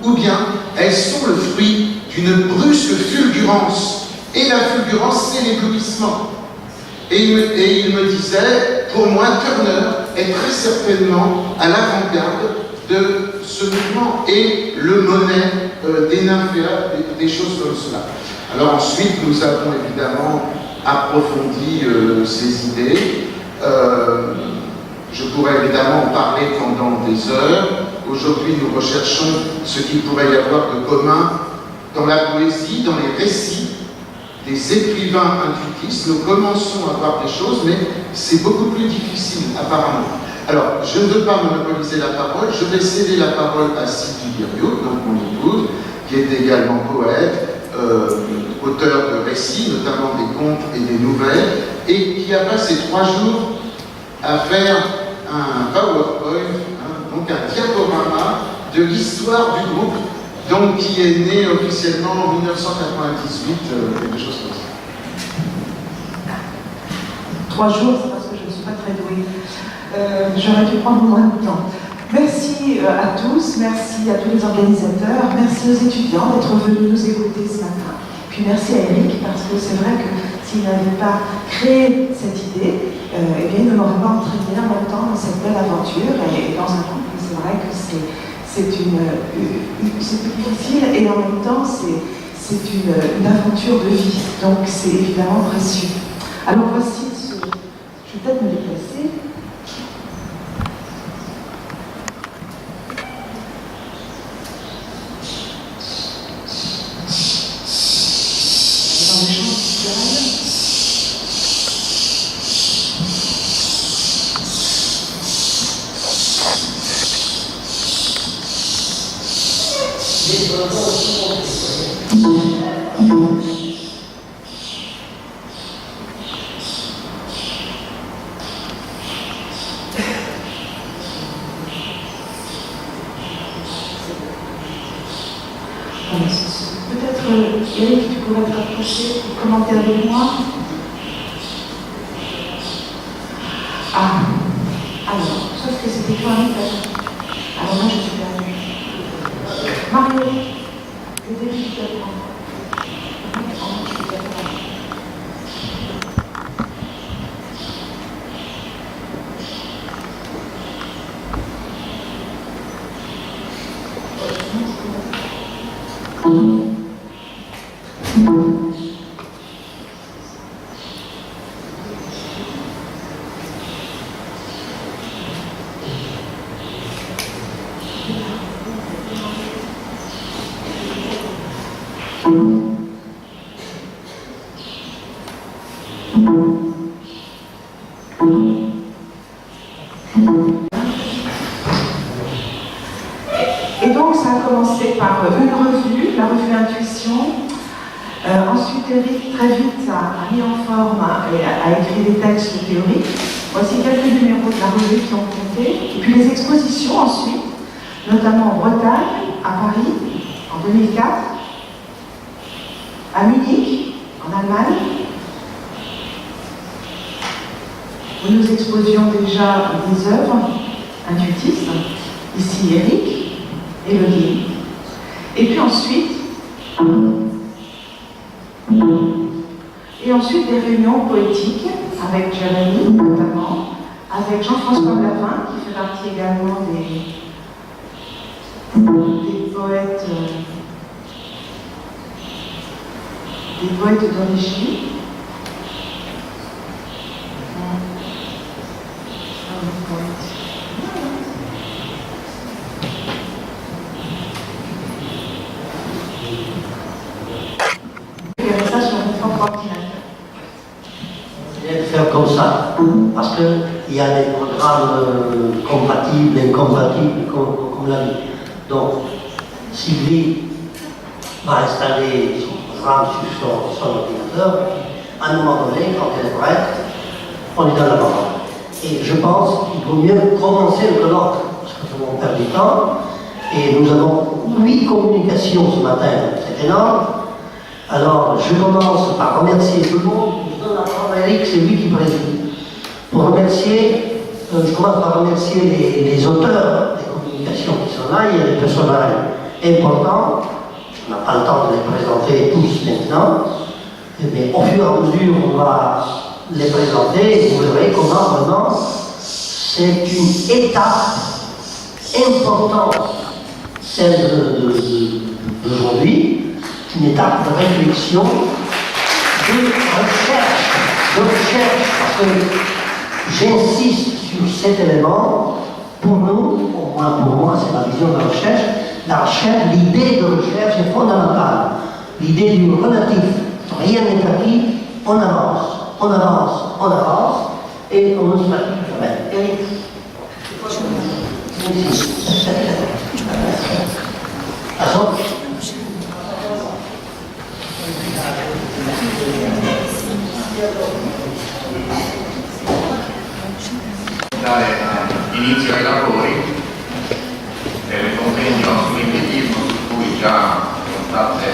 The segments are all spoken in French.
ou bien elles sont le fruit d'une brusque fulgurance. Et la fulgurance, c'est l'éblouissement. Et il me disait, pour moi, Turner est très certainement à l'avant-garde de ce mouvement et le Monet des nymphéas, des choses comme cela. Alors ensuite, nous avons évidemment approfondi ces idées. Je pourrais évidemment en parler pendant des heures. Aujourd'hui, nous recherchons ce qu'il pourrait y avoir de commun dans la poésie, dans les récits des écrivains intuitifs. Nous commençons à voir des choses, mais c'est beaucoup plus difficile, apparemment. Alors, je ne veux pas monopoliser la parole. Je vais céder la parole à Sylvie Birriot, donc mon épouse, qui est également poète, auteur de récits, notamment des contes et des nouvelles, et qui a passé 3 jours à faire un PowerPoint, donc un diaporama de l'histoire du groupe, donc qui est né officiellement en 1998, quelque chose comme ça. 3 jours, c'est parce que je ne suis pas très douée. J'aurais dû prendre moins de temps. Merci à tous, merci à tous les organisateurs, merci aux étudiants d'être venus nous écouter ce matin. Puis merci à Eric, parce que c'est vrai que s'il n'avait pas créé cette idée, eh bien, il ne m'aurait pas entraîné en même temps dans cette belle aventure et dans un couple. C'est vrai que c'est difficile et en même temps c'est une aventure de vie. Donc c'est évidemment précieux. Alors voici je vais peut-être me déplacer. Dans les champs culturels. Peut-être, Eric, tu pourrais te rapprocher pour commenter avec moi. Ah, alors, sauf que c'était toi un peu. Alors moi, je suis perdue. Mario, le début du diaporama. Et donc ça a commencé par une revue, la revue Intuition. Ensuite, Eric très vite a mis en forme et a écrit des textes théoriques. Voici quelques numéros de la revue qui ont compté. Et puis les expositions ensuite, notamment en Bretagne, à Paris, en 2004, à Munich, en Allemagne, où nous exposions déjà des œuvres intuitistes. Ici, Eric, Élodie. Et puis ensuite, des réunions poétiques avec Jérémy, notamment, avec Jean-François Blavin, qui fait partie également des poètes d'origine. Faire comme ça, parce qu'il y a des programmes compatibles, incompatibles, comme l'a dit. Donc, Sylvie va installer son programme sur son ordinateur. À un moment donné, quand elle est prête, on lui donne la parole. Et je pense qu'il vaut mieux commencer le l'autre, parce que tout le monde perd du temps. Et nous avons 8 communications ce matin, c'est énorme. Alors, je commence par remercier tout le monde. Je donne la parole à Eric, c'est lui qui préside. Pour remercier, je commence par remercier les auteurs des communications qui sont là. Il y a des personnages importants. On n'a pas le temps de les présenter tous maintenant, mais au fur et à mesure, on va les présenter et vous verrez comment vraiment c'est une étape importante, celle d'aujourd'hui, une étape de réflexion, de recherche, parce que j'insiste sur cet élément, pour nous, au moins pour moi, c'est la vision de la recherche, l'idée de recherche est fondamentale, l'idée du relatif, rien n'est acquis, on avance, et on ne se fatigue jamais. Eric. Dare inizio ai lavori del convegno sull'impiantismo su cui già sono state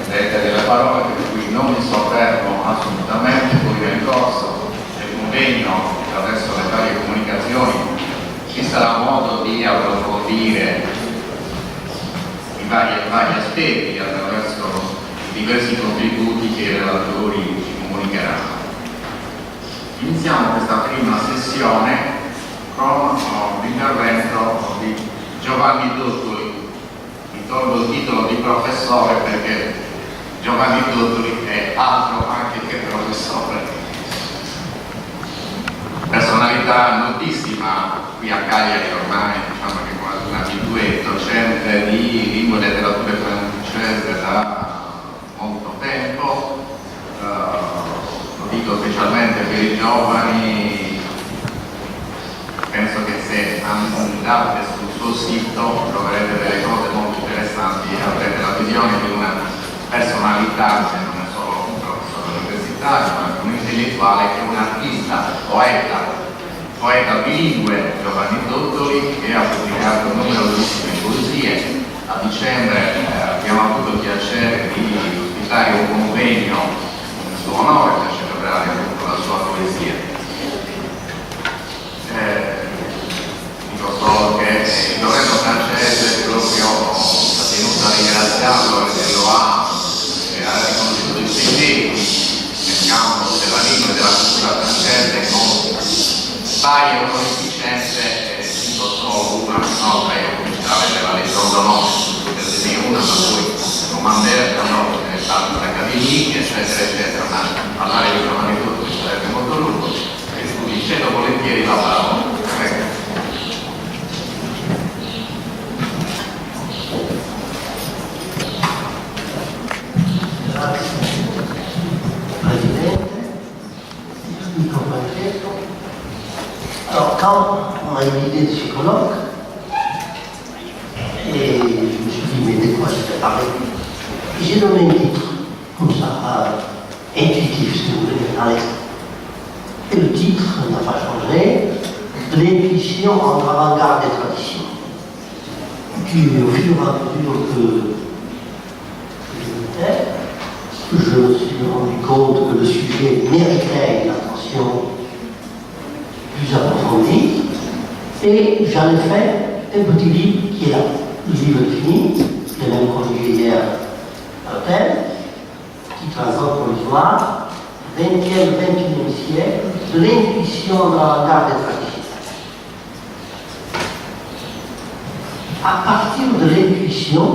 dette delle parole, per cui non mi soffermo assolutamente, poi nel corso del convegno attraverso le varie comunicazioni ci sarà modo di approfondire i vari aspetti attraverso i diversi contributi che i relatori ci comunicheranno. Iniziamo questa prima sessione con l'intervento di Giovanni Duttuli. Mi tolgo il titolo di professore perché Giovanni Duttuli è altro anche che professore. Personalità notissima qui a Cagliari ormai, diciamo che quasi un abitué, docente di lingua e letteratura francese da molto tempo. Lo dico specialmente per i giovani, penso che se andate sul suo sito troverete delle cose molto interessanti e avrete la visione di una personalità che non è solo un professore universitario, ma anche un intellettuale, che è un artista, poeta bilingue, Giovanni Duttuli, che ha pubblicato numerosissime poesie. A dicembre abbiamo avuto il piacere di ospitare un convegno in suo onore per celebrare appunto la sua poesia. Dico solo che il governo francese proprio ha tenuto a ringraziarlo perché lo ha riconosciuto i suoi meriti nel campo della lingua e della cultura francese con varie onorificenze, cito solo una, no, la Legion d'Honneur, per dire una, ma poi Comandeur d'Honneur è stato l'Accademia, eccetera, eccetera, ma parlare di Giovanni Duttuli sarebbe molto lungo, e quindi cedo volentieri la parola. Prego. Grazie. Presidente, amico Francesco. Alors, quand on a eu l'idée de ce colloque, et je me suis dit, mais de quoi je vais parler? J'ai donné un titre, comme ça, intuitif, si vous voulez, à l'instant. Et le titre n'a pas changé, de l'intuition entre avant-garde et tradition. Puis, au fur et à mesure que je l'étais, je me suis rendu compte que le sujet méritait une attention plus approfondie, et j'en ai fait un petit livre qui est là. Le livre est fini, je l'ai même conduit hier à l'hôtel, titre encore provisoire, 20e, 21e siècle, de l'intuition de l'avant-garde des traditions. À partir de l'intuition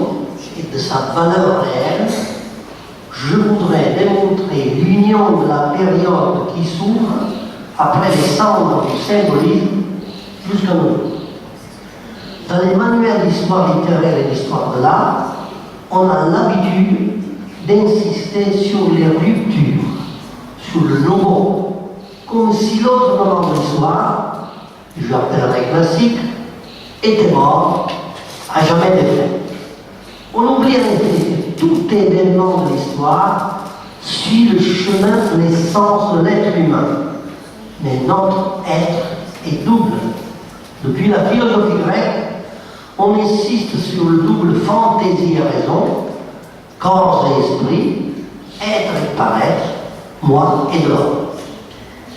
et de sa valeur réelle, je voudrais démontrer l'union de la période qui s'ouvre après les cendres du symbolisme jusqu'à nous. Dans les manuels d'histoire littéraire et d'histoire de l'art, on a l'habitude d'insister sur les ruptures, sur le nouveau, comme si l'autre moment de l'histoire, que j'appellerais classique, était mort, à jamais défait. On oublie en effet que tout événement de l'histoire suit le chemin de l'essence de l'être humain. Mais notre être est double. Depuis la philosophie grecque, on insiste sur le double fantaisie et raison, corps et esprit, être et paraître, moi et l'homme.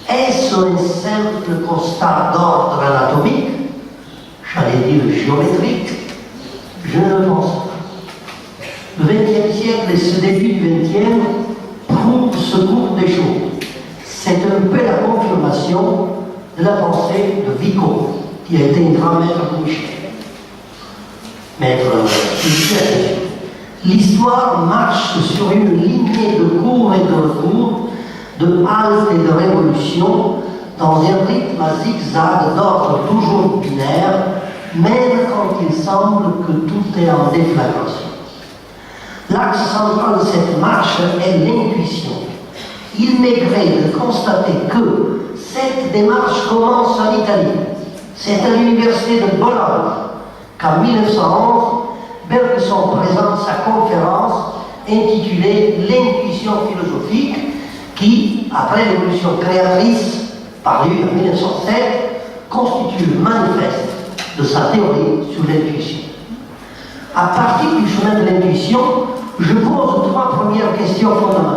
Est-ce un simple constat d'ordre anatomique, j'allais dire géométrique? Je ne le pense pas. siècle et ce début du XXe prouvent ce cours des choses. C'est un peu la confirmation de la pensée de Vico, qui a été un grand maître de Michel. Maître spirituel. L'histoire marche sur une lignée de cours et de retours, de haltes et de révolutions, dans un rythme à zigzag d'ordre toujours binaire, même quand il semble que tout est en déflagration. L'axe central de cette marche est l'intuition. Il m'est gré de constater que cette démarche commence en Italie. C'est à l'université de Bologne qu'en 1911, Bergson présente sa conférence intitulée L'intuition philosophique, qui, après l'évolution créatrice parue en 1907, constitue le manifeste de sa théorie sur l'intuition. À partir du chemin de l'intuition, je pose trois premières questions fondamentales.